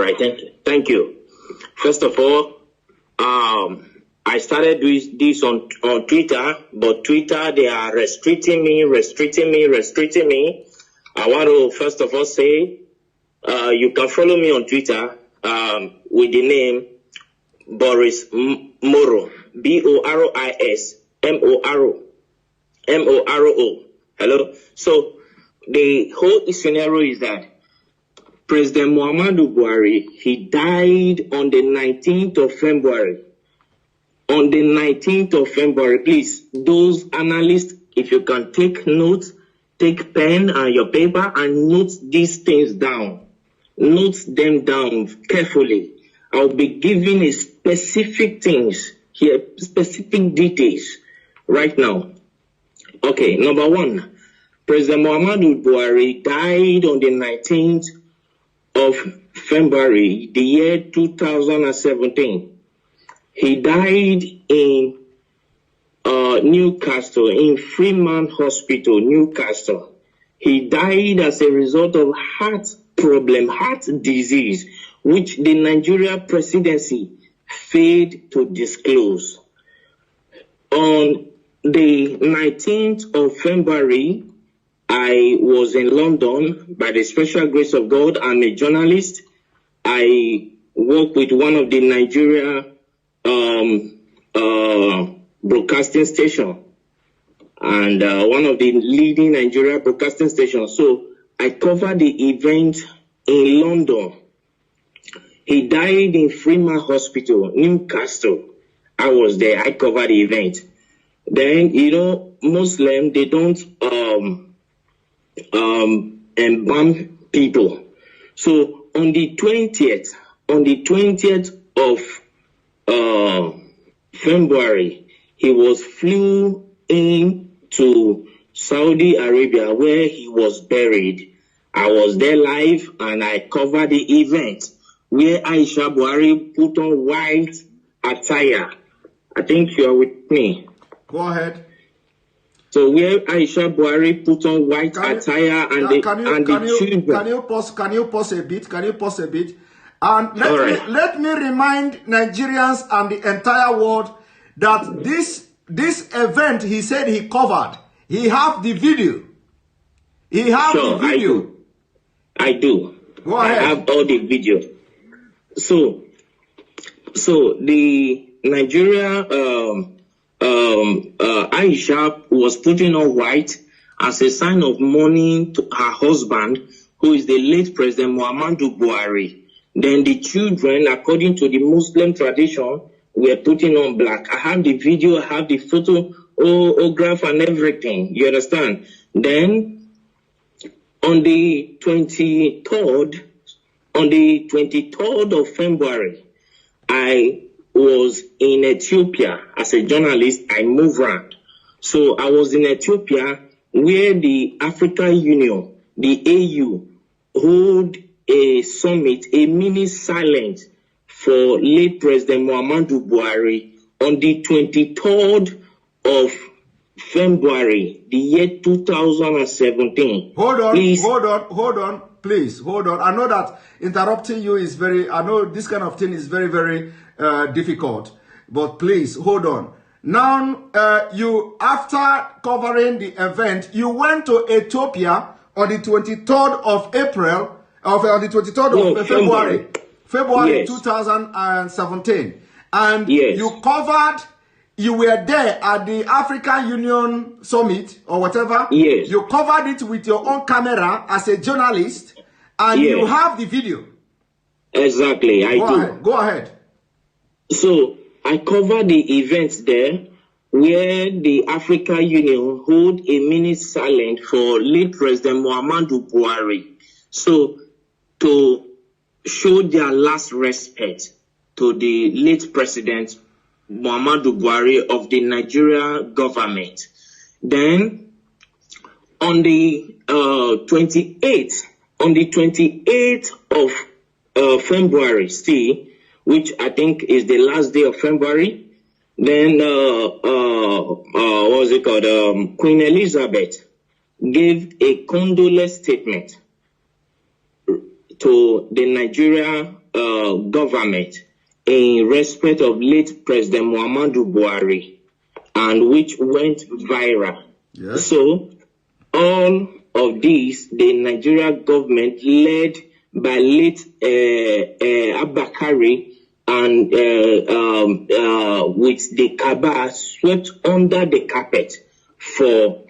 Right. Thank you. First of all, I started this on Twitter, but Twitter, they are restricting me. I want to first of all say, you can follow me on Twitter with the name Boris Moro, Boris Moro. Hello. So the whole scenario is that President Muhammadu Buhari, he died on the 19th of February. On the 19th of February, please, those analysts, if you can take notes, take pen and your paper and note these things down. Note them down carefully. I'll be giving a specific things here, specific details right now. Okay, number one, President Muhammadu Buhari died on the 19th of February, the year 2017. He died in Newcastle, in Freeman Hospital, Newcastle. He died as a result of heart problem, heart disease, which the Nigeria presidency failed to disclose. On the 19th of February, I was in London by the special grace of God. I'm a journalist. I work with one of the Nigeria broadcasting station and one of the leading Nigeria broadcasting stations. So I covered the event in London. He died in Freeman Hospital, Newcastle. I was there. I covered the event. Then, you know, Muslim, they don't embalm people. So on the 20th of February, he was flew in to Saudi Arabia where he was buried. I was there live and I covered the event where Aisha Buhari put on white attire. I think you are with me. Go ahead. So where Aisha Buhari put on white attire and the children. Can you pause a bit? And let me remind Nigerians and the entire world that this event he said he covered. He have the video. He have the video. I do. Go ahead. I have all the video. So the Nigeria Aisha was putting on white as a sign of mourning to her husband, who is the late President Muhammadu Buhari. Then the children, according to the Muslim tradition, were putting on black. I have the video, I have the photograph and everything. You understand? Then on the 23rd of February, I was in Ethiopia as a journalist. I moved around. So I was in Ethiopia where the African Union, the AU, hold a summit, a mini silence for late President Muhammadu Buhari on the 23rd of February, the year 2017. Hold on, please, hold on. I know that interrupting you is I know this kind of thing is very, very difficult, but please, hold on. Now, you, after covering the event, you went to Ethiopia on the 23rd of April, on the 23rd of February yes. 2017. And yes. You were there at the African Union Summit or whatever. Yes. You covered it with your own camera as a journalist, and yes. You have the video. Exactly, I do. Go ahead. So I covered the events there where the African Union hold a minute silent for late President Muhammadu Buhari. So to show their last respect to the late President Muhammadu Buhari of the Nigeria government. Then on the 28th of February, which I think is the last day of February, then what was it called? Queen Elizabeth gave a condolence statement to the Nigeria government in respect of late President Muhammadu Buhari, and which went viral. Yes. So all of these, the Nigeria government led by late Abakari and with the Kaaba swept under the carpet for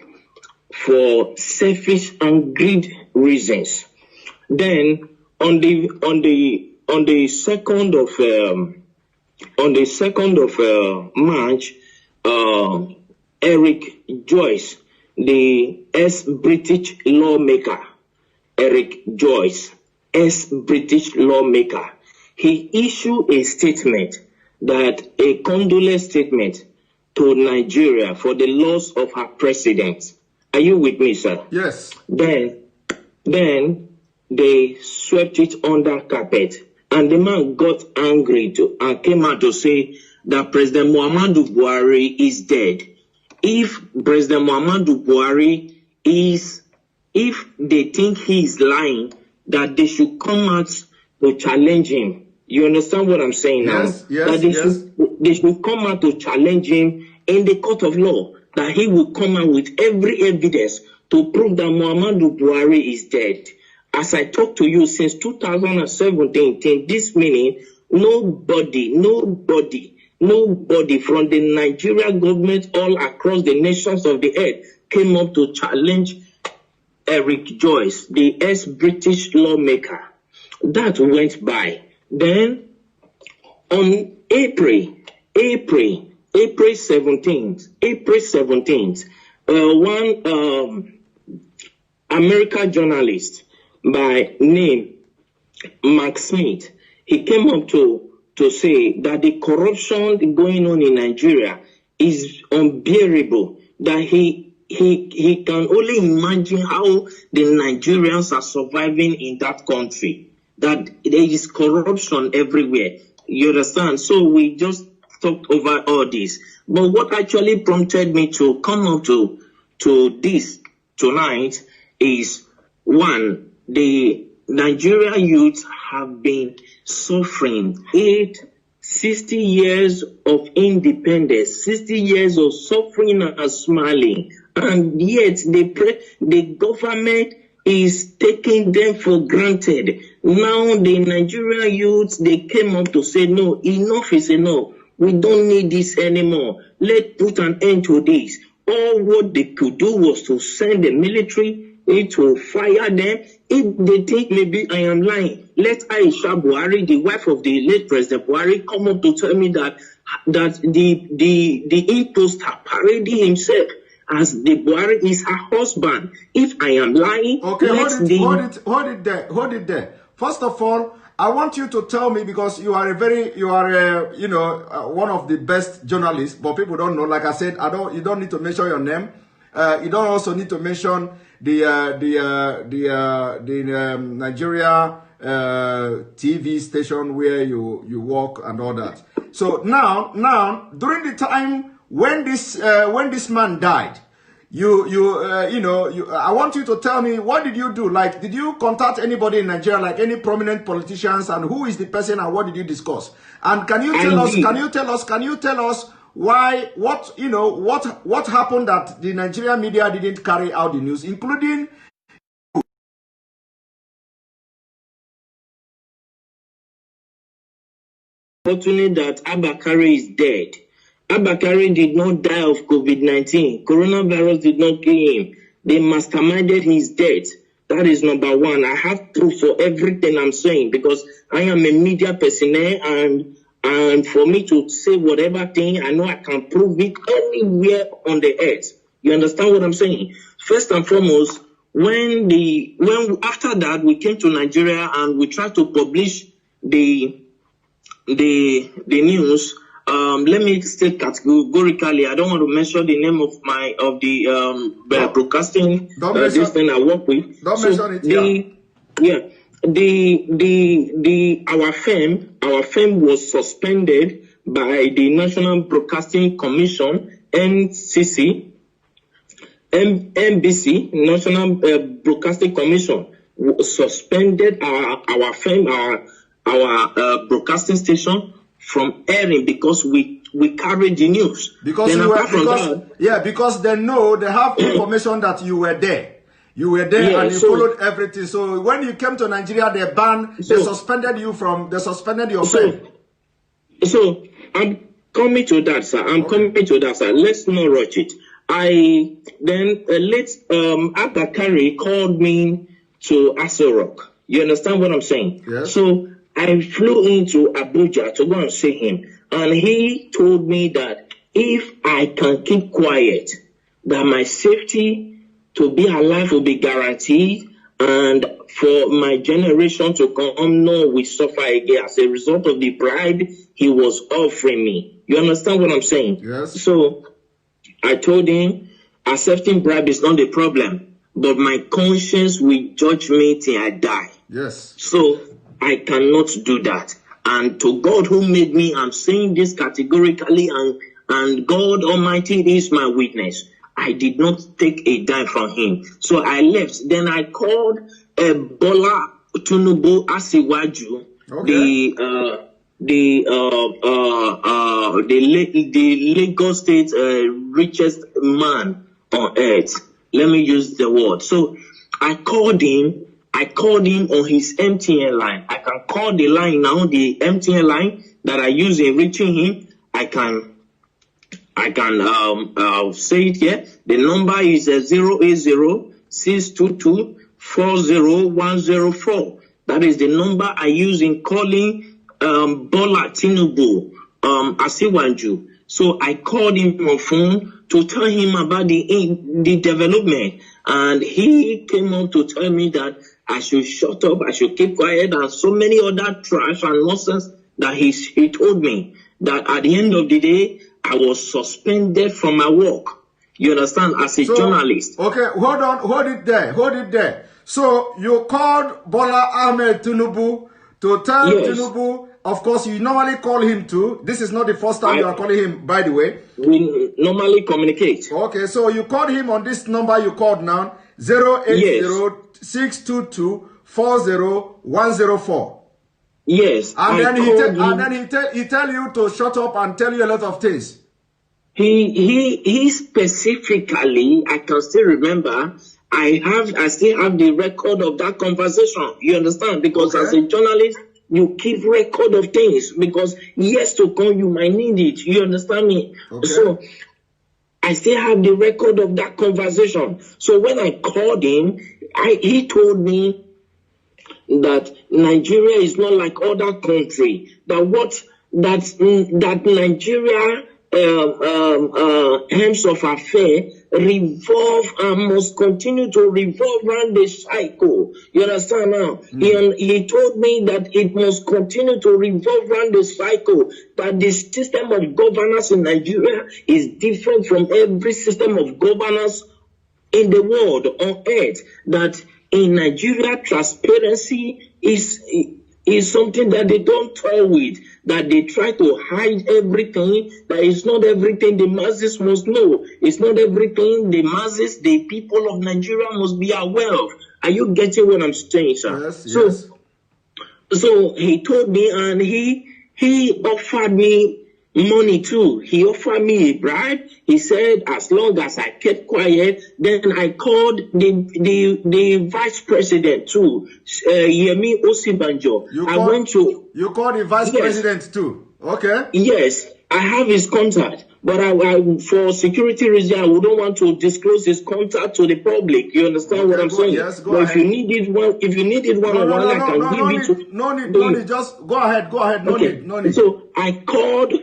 selfish and greed reasons. Then on the 2nd of March, Eric Joyce, the ex-British lawmaker, ex-British lawmaker, he issued a statement, a condolence statement to Nigeria for the loss of her president. Are you with me, sir? Yes. Then they swept it under carpet, and the man got angry and came out to say that President Muhammadu Buhari is dead. If President Muhammadu Buhari if they think he is lying, that they should come out to challenge him. You understand what I'm saying now? Yes, they should come out to challenge him in the court of law, that he will come out with every evidence to prove that Muhammadu Buhari is dead. As I talk to you, since 2017, till this minute, nobody from the Nigerian government all across the nations of the earth came up to challenge Eric Joyce, the ex-British lawmaker. That went by. Then on April 17th, one American journalist by name Mark Smith, he came up to say that the corruption going on in Nigeria is unbearable, that he can only imagine how the Nigerians are surviving in that country, that there is corruption everywhere. You understand? So we just talked over all this. But what actually prompted me to come up to this tonight is, one, the Nigerian youth have been suffering 60 years of independence, 60 years of suffering and smiling, and yet the government is taking them for granted. Now the Nigerian youth, they came up to say, no, enough is enough. We don't need this anymore. Let's put an end to this. All what they could do was to send the military to fire them. If they think maybe I am lying, let Aisha Buhari, the wife of the late President Buhari, come up to tell me that the imposter parading himself as the Buhari is her husband. If I am lying, okay, hold it there. First of all, I want you to tell me, because you are one of the best journalists, but people don't know. Like I said, you don't need to mention your name. You don't also need to mention the Nigeria TV station where you work and all that. So now during the time when this man died, I want you to tell me, what did you do? Like, did you contact anybody in Nigeria, like any prominent politicians, and who is the person and what did you discuss? And can you tell us why, what happened that the Nigerian media didn't carry out the news, including fortunate that Abakari is dead. Abakari did not die of COVID-19. Coronavirus did not kill him. They masterminded his death. That is number one. I have proof for everything I'm saying, because I am a media personnel, and for me to say whatever thing, I know I can prove it anywhere on the earth. You understand what I'm saying? First and foremost, when after that we came to Nigeria and we tried to publish the news. Let me state categorically, I don't want to mention the name of the broadcasting this thing I work with. Don't mention it. Our firm was suspended by the National Broadcasting Commission, NBC, National Broadcasting Commission, suspended our firm, broadcasting station from airing because we carried the news. Because because they know, they have information that you were there. You were there and you followed everything. So when you came to Nigeria, they suspended you they suspended your friend. So I'm coming to that, sir. Let's not rush it. Abakari called me to Aso Rock. You understand what I'm saying? Yes. So I flew into Abuja to go and see him. And he told me that if I can keep quiet, that my safety to be alive will be guaranteed, and for my generation to come, no, we suffer again as a result of the bribe he was offering me. You understand what I'm saying? Yes. So I told him, accepting bribe is not the problem, but my conscience will judge me till I die. Yes. So I cannot do that. And to God who made me, I'm saying this categorically, and God Almighty is my witness. I did not take a dime from him. So I left. Then I called Bola Tinubu Asiwaju, the Lagos State richest man on earth. Let me use the word. So I called him on his MTN line. I can call the line now, the MTN line that I use in reaching him. I can say it here. The number is 080-622-40104. That is the number I use in calling Bola Tinubu Asiwaju. So I called him on phone to tell him about the development, and he came up to tell me that I should shut up, I should keep quiet, and so many other trash and nonsense that he told me that at the end of the day, I was suspended from my work. You understand? As a journalist. Okay, hold it there. So you called Bola Ahmed Tinubu to tell Tinubu, of course you normally call him too. This is not the first time you are calling him, by the way. We normally communicate. Okay, so you called him on this number you called now, 080-622-40104. Yes. And then he tell you to shut up and tell you a lot of things. He specifically, I can still remember, I still have the record of that conversation. You understand? Because as a journalist, you keep record of things because years to come you might need it. You understand me? Okay. So I still have the record of that conversation. So when I called him, he told me that Nigeria is not like other countries. That Nigeria ends of affair revolve and must continue to revolve around the cycle. You understand now? He told me that it must continue to revolve around the cycle, that the system of governance in Nigeria is different from every system of governance in the world on earth, that in Nigeria transparency is something that they don't toy with, that they try to hide everything, that it's not everything the masses must know. It's not everything the masses, the people of Nigeria must be aware of. Are you getting what I'm saying, sir? Yes. So he told me, and he offered me money too. He offered me a bribe. He said as long as I kept quiet, then I called the vice president too, Yemi Osibanjo. You called the vice president too. Okay. Yes, I have his contact, but I for security reasons I wouldn't want to disclose his contact to the public. You understand what I'm saying? Yes, go but ahead. If you needed one on one, I can give it to. No need. Just go ahead. No need. So I called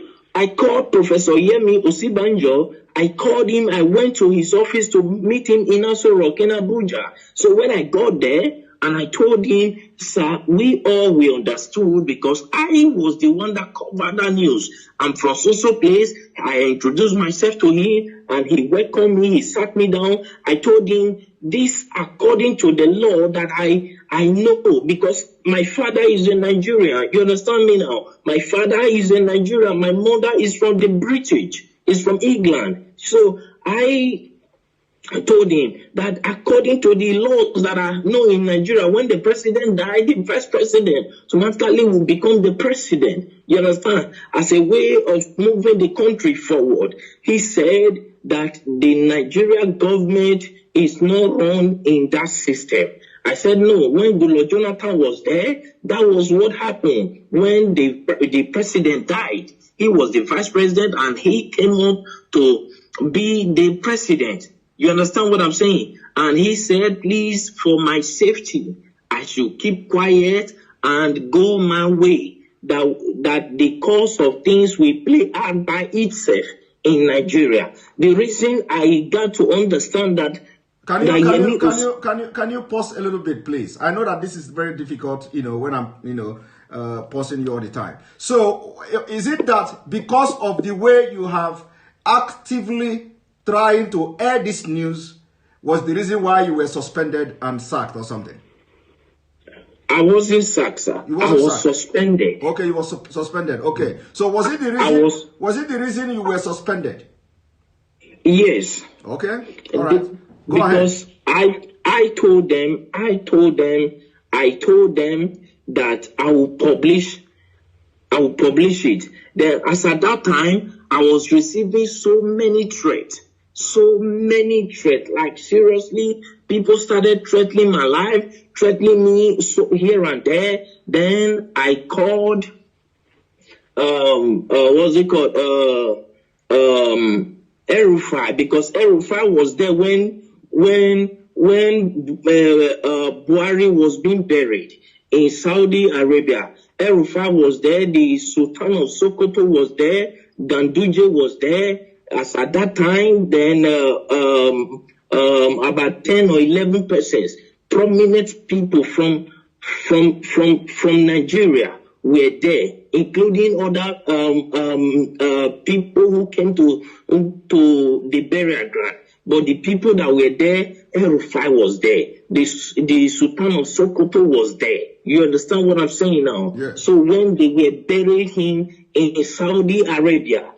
Professor Yemi Osibanjo. I called him. I went to his office to meet him in Aso Rock in Abuja. So when I got there and I told him, sir, we understood because I was the one that covered that news. I'm from so place. I introduced myself to him and he welcomed me. He sat me down. I told him this according to the law that I know because my father is in Nigeria. You understand me now? My father is in Nigeria. My mother is from the British. Is from England. So I told him that according to the laws that are known in Nigeria, when the president died, the vice president automatically will become the president. You understand? As a way of moving the country forward. He said that the Nigerian government is not run in that system. I said, no, when Goodluck Jonathan was there, that was what happened. When the president died, he was the vice president and he came up to be the president. You understand what I'm saying? And he said, please, for my safety, I should keep quiet and go my way. That the course of things will play out by itself in Nigeria. The reason I got to understand that. Can you pause a little bit, please? I know that this is very difficult, when I'm, pausing you all the time. So, is it that because of the way you have actively trying to air this news was the reason why you were suspended and sacked or something? I wasn't sacked, sir. I was suspended. Okay, you were suspended. Okay. So was it the reason? Was it the reason you were suspended? Yes. Okay. All right. Go ahead. Because I told them that I will publish it. Then, as at that time, I was receiving so many threats. Like seriously, people started threatening my life, threatening me here and there. Then I called, El-Rufai, because El-Rufai was there when Buhari was being buried in Saudi Arabia. El-Rufai was there, the Sultan of Sokoto was there, Ganduje was there. As at that time, then about 10 or 11 persons, prominent people from Nigeria were there, including other people who came to the burial ground. But the people that were there, El-Rufai was there. The Sultan of Sokoto was there. You understand what I'm saying now? Yeah. So when they were burying him in Saudi Arabia,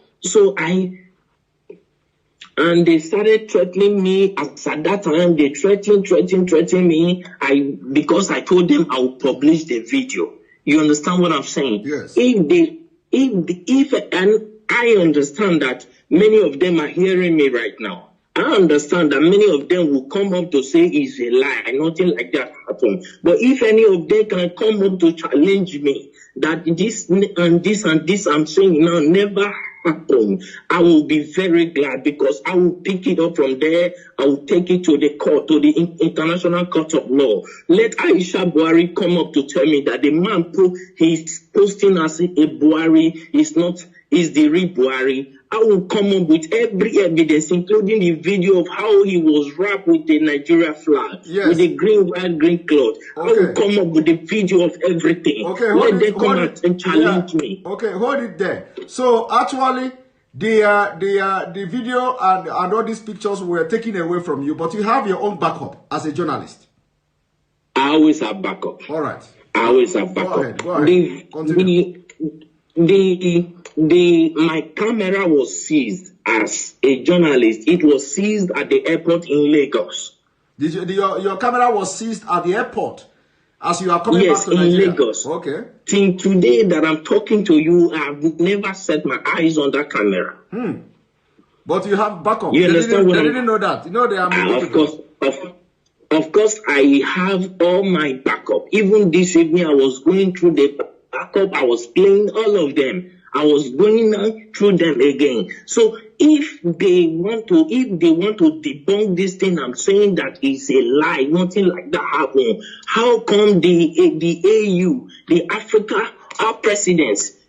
and they started threatening me. As at that time, they threatening me. Because I told them I would publish the video. You understand what I'm saying? Yes. And I understand that many of them are hearing me right now. I understand that many of them will come up to say it's a lie, nothing like that happened. But if any of them can come up to challenge me that this and this and this I'm saying now never happen, I will be very glad, because I will pick it up from there. I will take it to the court, to the International Court of Law. Let Aisha Buhari come up to tell me that the man he's posting as a Buhari is the real Buhari. I will come up with every evidence, including the video of how he was wrapped with the Nigeria flag, yes, with the white, green cloth. Okay. I will come up with the video of everything. Okay, let them come out and challenge me. Okay, hold it there. So actually, the video and all these pictures were taken away from you, but you have your own backup as a journalist. I always have backup. All right. I always have backup. Go ahead. Continue. My camera was seized as a journalist. It was seized at the airport in Lagos. Your camera was seized at the airport as you are coming back to Nigeria? Yes, in Lagos. Okay. Till today that I'm talking to you, I've never set my eyes on that camera. But you have backup. You understand what they didn't know that. You know they are Of course, I have all my backup. Even this evening, I was going through the backup. I was playing all of them. I was going through them again. So if they want to debunk this thing, I'm saying that it's a lie. Nothing like that happened. How come the AU, the Africa, our presidents,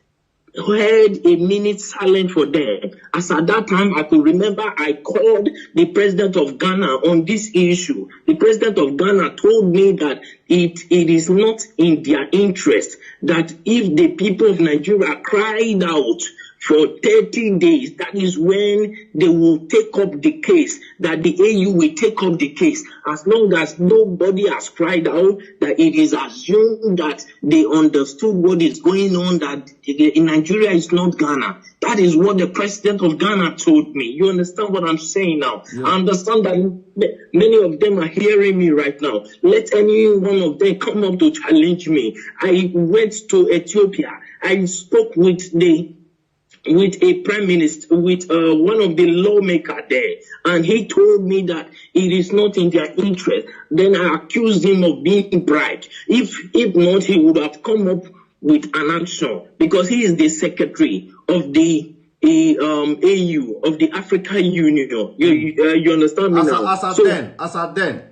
had a minute silent for them? As at that time, I could remember I called the president of Ghana on this issue. The president of Ghana told me that it is not in their interest that if the people of Nigeria cried out for 30 days. That is when they will take up the case, that the AU will take up the case. As long as nobody has cried out, that it is assumed that they understood what is going on, that in Nigeria is not Ghana. That is what the president of Ghana told me. You understand what I'm saying now? Yeah. I understand that many of them are hearing me right now. Let any one of them come up to challenge me. I went to Ethiopia. I spoke with a prime minister, with one of the lawmakers there, and he told me that it is not in their interest. Then I accused him of being bribed. If not, he would have come up with an action, because he is the secretary of the AU, of the African Union. You understand me now? As at then.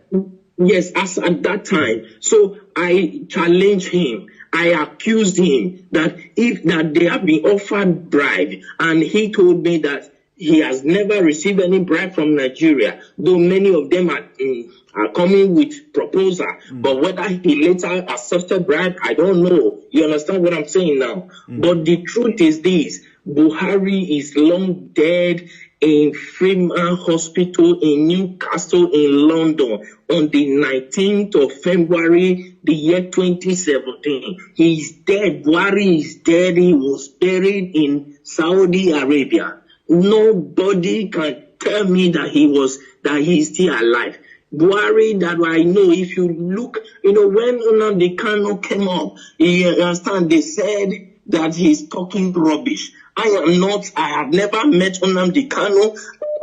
Yes, as at that time. So I challenged him. I accused him that they have been offered bribe, and he told me that he has never received any bribe from Nigeria, though many of them are coming with proposal. But whether he later accepted bribe, I don't know. You understand what I'm saying now? But the truth is this: Buhari is long dead in Freeman Hospital in Newcastle in London on the 19th of February, the year 2017. He's dead. Buhari is dead. He was buried in Saudi Arabia. Nobody can tell me that he's still alive. Buhari, that I know, if you look, when Nnamdi Kanu came up, you understand, they said that he's talking rubbish. I have never met Nnamdi Kanu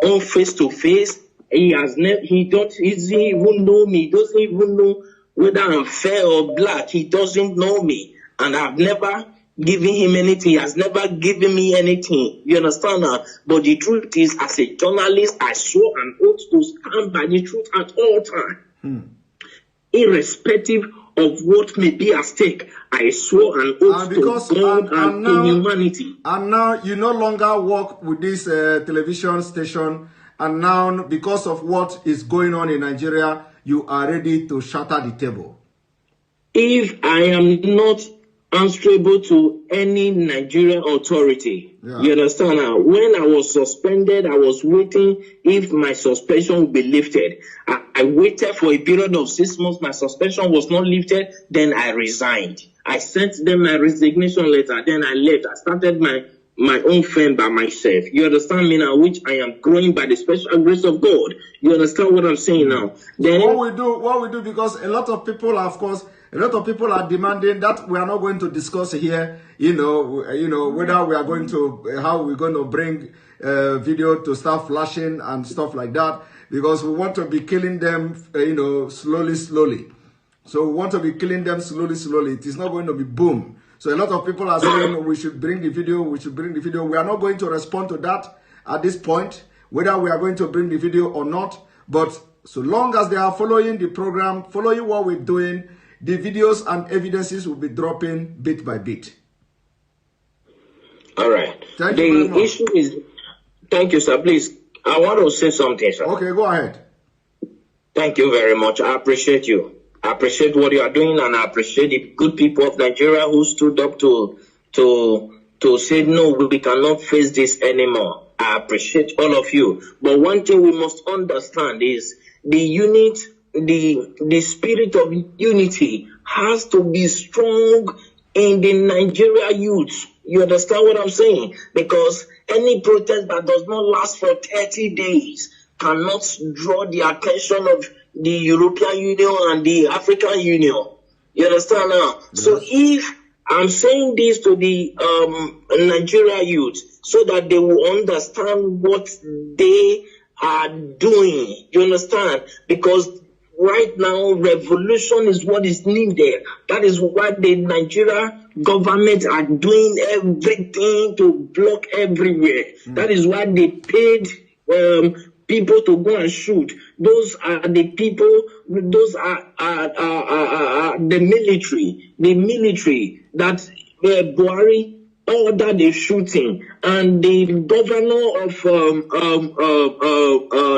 on face to face. He doesn't even know me. He doesn't even know whether I'm fair or black. He doesn't know me. And I've never given him anything. He has never given me anything. You understand now? But the truth is, as a journalist, I swore an oath to stand by the truth at all times. Irrespective of what may be at stake, I swore an oath to God and to humanity. And now you no longer work with this television station, and now because of what is going on in Nigeria, you are ready to shatter the table. If I am not answerable to any Nigerian authority, you understand now? When I was suspended, I was waiting if my suspension would be lifted. I waited for a period of 6 months. My suspension was not lifted. Then I resigned. I sent them my resignation letter. Then I left. I started my own firm by myself. You understand me now? Which I am growing by the special grace of God. You understand what I'm saying now? Then what we do, because a lot of people, of course, a lot of people are demanding that we are not going to discuss here, whether we are going to, how we're going to bring video to start flashing and stuff like that, because we want to be killing them, slowly. So we want to be killing them slowly. It is not going to be boom. So a lot of people are saying we should bring the video, We are not going to respond to that at this point, whether we are going to bring the video or not. But so long as they are following the program, following what we're doing, the videos and evidences will be dropping bit by bit. All right. Thank you very much. The issue is, thank you, sir. Please, I want to say something, sir. Okay, go ahead. Thank you very much. I appreciate you. I appreciate what you are doing, and I appreciate the good people of Nigeria who stood up to say, no, we cannot face this anymore. I appreciate all of you. But one thing we must understand is the spirit of unity has to be strong in the Nigeria youth. You understand what I'm saying? Because any protest that does not last for 30 days cannot draw the attention of the European Union and the African Union. You understand now? Yes. So if I'm saying this to the Nigeria youth so that they will understand what they are doing. You understand? Because right now, revolution is what is needed. That is why the Nigeria government are doing everything to block everywhere. That is why they paid people to go and shoot. Those are the people, those are the military that Buhari ordered the shooting, and the governor of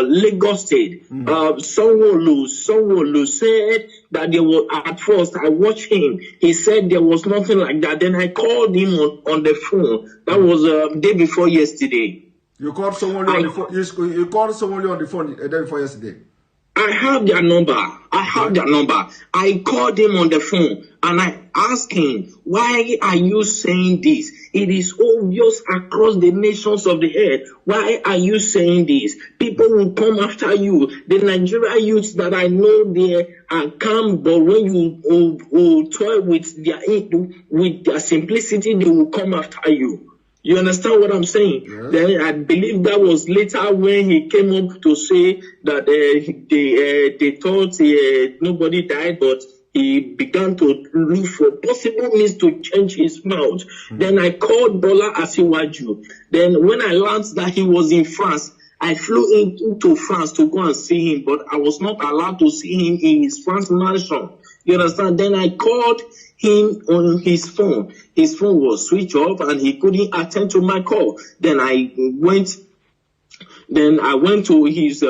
Lagos State, Sanwo-Olu said that there was, at first I watched him, he said there was nothing like that. Then I called him on the phone. That was day before yesterday. You called someone on the phone. You called someone on the phone the day before yesterday. I have their number. I called him on the phone and I asked him, why are you saying this? It is obvious across the nations of the earth. Why are you saying this? People will come after you. The Nigerian youths that I know, they are calm, but when you toy with their simplicity, they will come after you. You understand what I'm saying? Yes. Then I believe that was later when he came up to say that they thought nobody died, but he began to look for possible means to change his mouth. Then I called Bola Asiwaju. Then when I learned that he was in France, I flew into France to go and see him, but I was not allowed to see him in his France mansion. You understand? Then I called him on his phone. His phone was switched off and he couldn't attend to my call. Then I went to his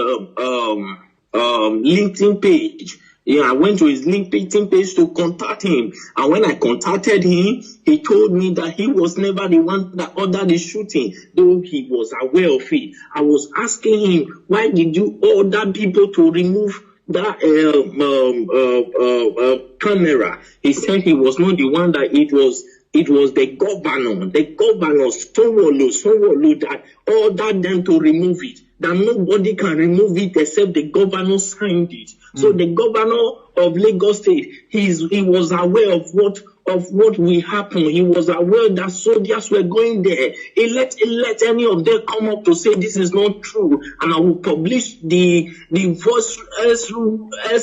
LinkedIn page. Yeah, I went to his LinkedIn page to contact him. And when I contacted him, he told me that he was never the one that ordered the shooting, though he was aware of it. I was asking him, why did you order people to remove that camera? He said he was not the one, that it was the governor Sanwo-Olu that ordered them to remove it, that nobody can remove it except the governor signed it. So the governor of Lagos State, he was aware of what will happen. He was aware that soldiers were going there. He let any of them come up to say this is not true, and I will publish the voice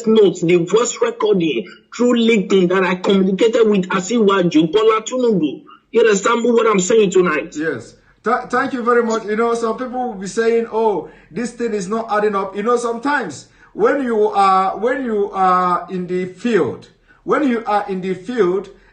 notes, the voice recording through LinkedIn that I communicated with Asiwaju Bola Tinubu. You understand what I'm saying tonight? Yes. Thank you very much. You know, some people will be saying, "Oh, this thing is not adding up." You know, sometimes when you are in the field,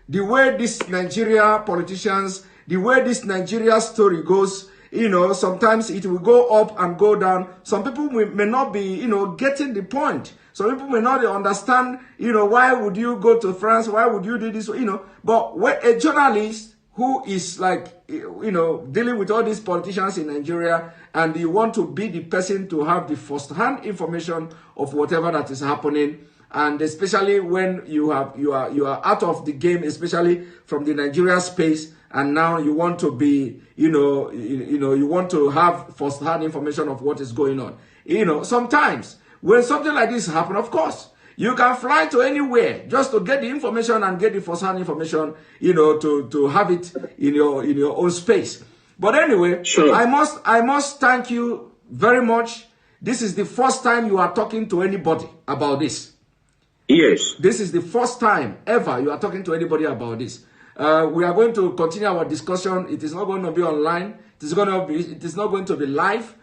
the way this Nigeria politicians, the way this Nigeria story goes, you know, sometimes it will go up and go down. Some people may not be, you know, getting the point. Some people may not understand, you know, why would you go to France? Why would you do this? You know, but when a journalist who is like, you know, dealing with all these politicians in Nigeria, and you want to be the person to have the first-hand information of whatever that is happening, and especially when you are out of the game, especially from the Nigeria space, and now you want to be, you want to have first-hand information of what is going on. You know, sometimes when something like this happens, of course, you can fly to anywhere just to get the information and get the first-hand information, you know, to have it in your own space. But anyway, sure. I must thank you very much. This is the first time you are talking to anybody about this. Yes. This is the first time ever you are talking to anybody about this. We are going to continue our discussion. It is not going to be online. It is not going to be live.